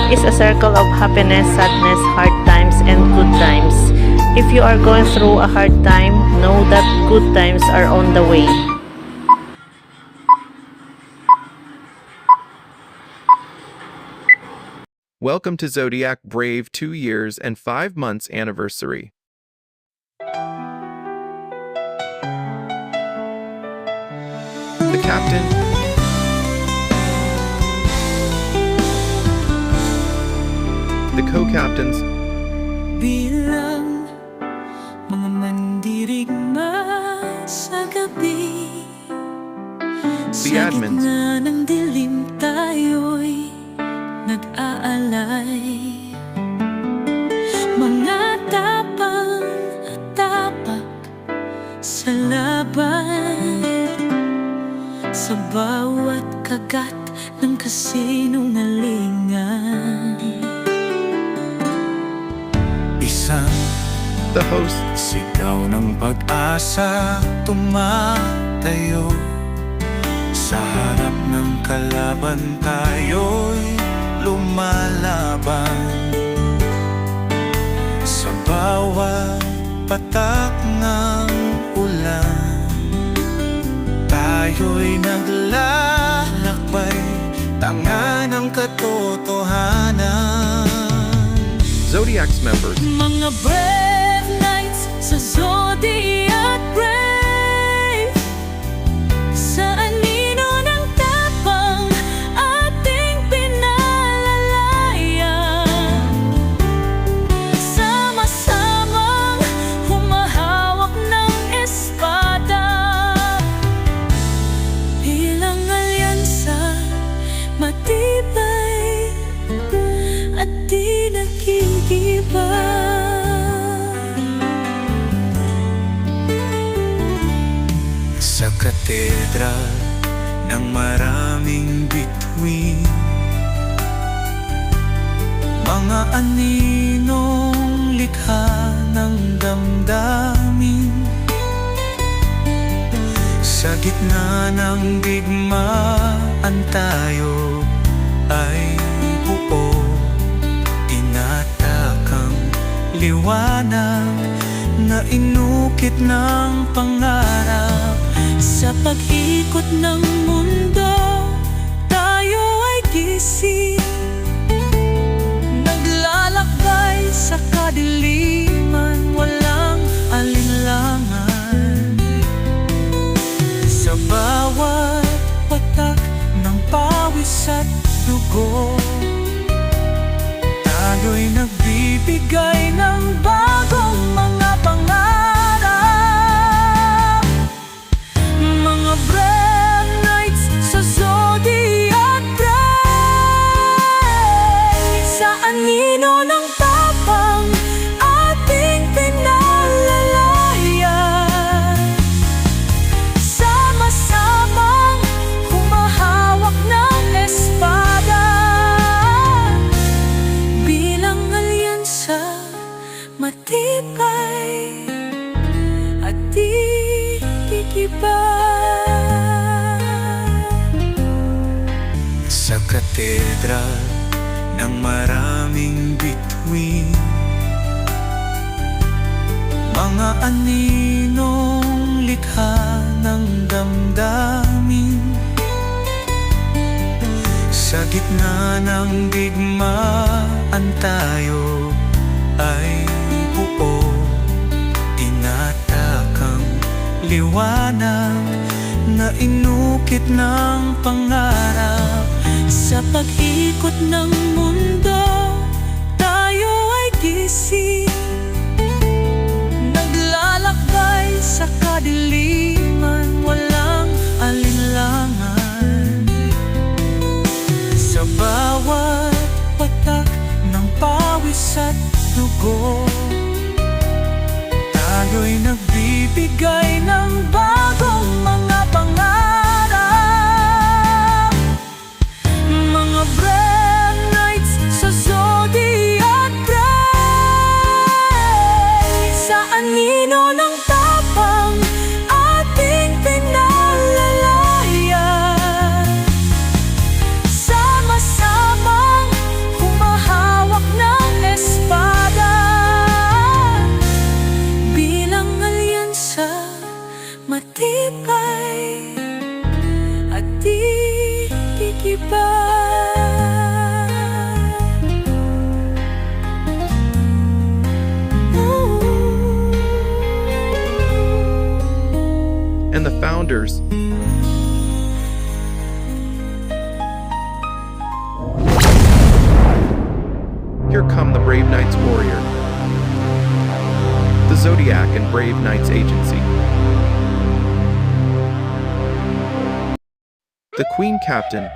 is a circle of happiness, sadness, hard times, and good times. If you are going through a hard time, know that good times are on the way. Welcome to Zodiac Brave 2 years and 5 months anniversary. The captain, the co-captains, Bilang mga mandirigma sa gabi, the admins, gitna ng dilim tayo'y nag-aalay. Mga tapang at tapak sa laban, sa bawat kagat ng kasinungalingan. Isang the hosts, sigaw ng pag-asa tumatayo. Sa harap ng kalaban tayo'y lumalaban. Sa bawat patak ng ulan, tayo'y naglalakbay, tanga ng katotohanan. Zodiac's members, Mga brave knights sa Zodiac Brave, sa anino ng tapang ating pinalalayan. Sama-samang humahawak ng espada, bilang alyansa matibay at di nagkikiba. Sa katedral ng maraming bituin, mga aninong likha ng damdamin. Sa gitna ng digmaan tayo ay buo, tinatakang liwanag na inukit ng pangarap. Sa pag-ikot ng mundo, tayo ay gising, naglalakbay sa kadiliman, walang alinlangan. Sa bawat patak ng pawis at dugo, tayo'y nagbibigay ng bagong mga pangarap. Mga brave knights sa Zodiac Brave, sa anino ng tapang ating pinalalayan. Sama-samang humahawak ng espada, bilang alyansa matibay at di titibay. Sa katedral ng maraming bituin, mga aninong likha ng damdamin. Sa gitna ng digmaan tayo ay buo, tinatakang liwanag na inukit ng pangarap. Sa pag-ikot ng mundo, tayo ay gising, naglalakbay sa kadiliman, walang alinlangan. Sa bawat patak ng pawis at dugo, tayo'y nagbibigay ng bagong mga pangarap. Mga brave knights sa Zodiac Brave, sa anino ng tapang ating pinalalayan. Sama-samang humahawak founders. Here come the Brave Knights Warrior, the Zodiac and Brave Knights Agency, the Queen Captain,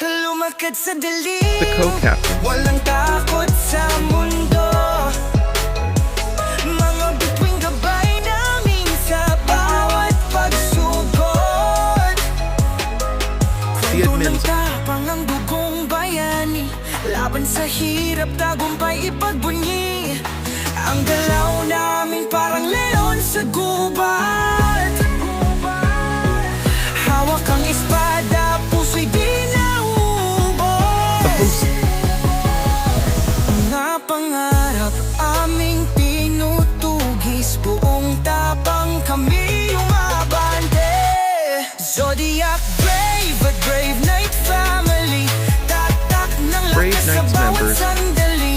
Lumakad sa dilim, the Co-Captain, walang takot sa mundo. Mga bituing gabay namin sa bawat pagsugod. the Kwento ng admins, tapang ang dugong bayani, laban sa hirap, tagumpay ipagbunyi. Ang galaw namin parang leon sa gubat. Hawak ang espada, puso'y di naubos. the host, Mga pangarap aming tinutugis, buong tapang kami umabante. Zodiac brave at brave night family, tatak ng Brave lakas sa Knights bawat members. sandali.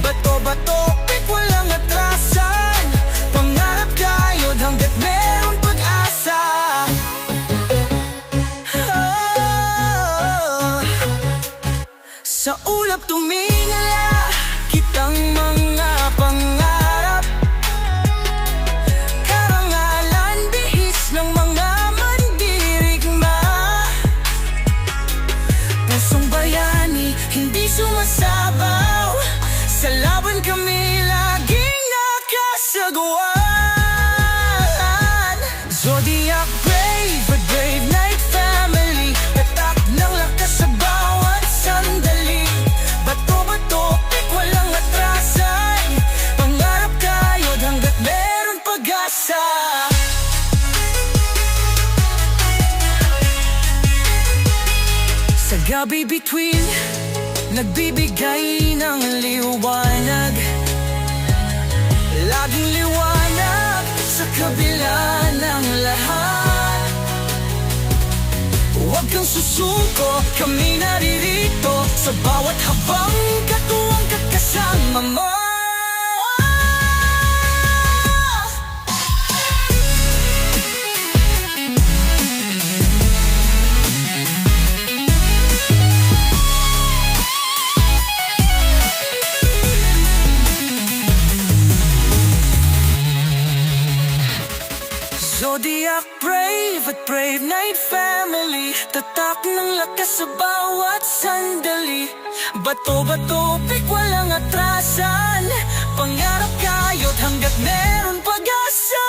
Bato-bato, pik walang atrasan, pangarap kayod hanggat meron pag-asa. Oh. Sa ulap tumingala, kitang mga pangarap, karangalan, bihis ng mga mandirigma. Pusong bayani, hindi sumasabaw, sa laban kami laging nakasagwan. Zodiac brave at brave night family, tatak ng lakas sa bawat sandali. Bato-bato, pik walang atrasan, pangarap kayod hanggat meron pag-asa. Sa gabi between, nagbibigay ng liwanag, laging liwanag sa kabila ng lahat. Huwag kang susuko, kami naririto sa bawat habang katuwang kasama mo. Zodiac brave at brave night family, tatak ng lakas sa bawat sandali. Bato-bato, pik walang atrasan, pangarap kayod hanggat meron pag-asa.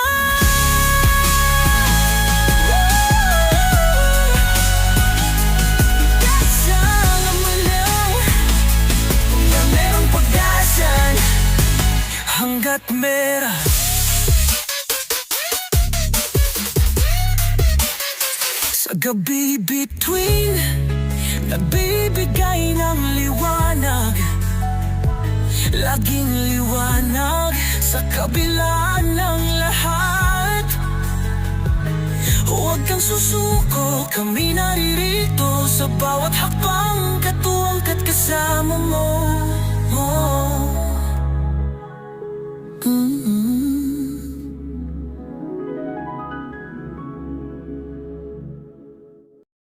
Kasama mo lang na meron pag-asa hanggat meron. Sa gabi between, nagbibigay ng liwanag, laging liwanag sa kabila ng lahat. Huwag kang susuko, kami naririto sa bawat hakbang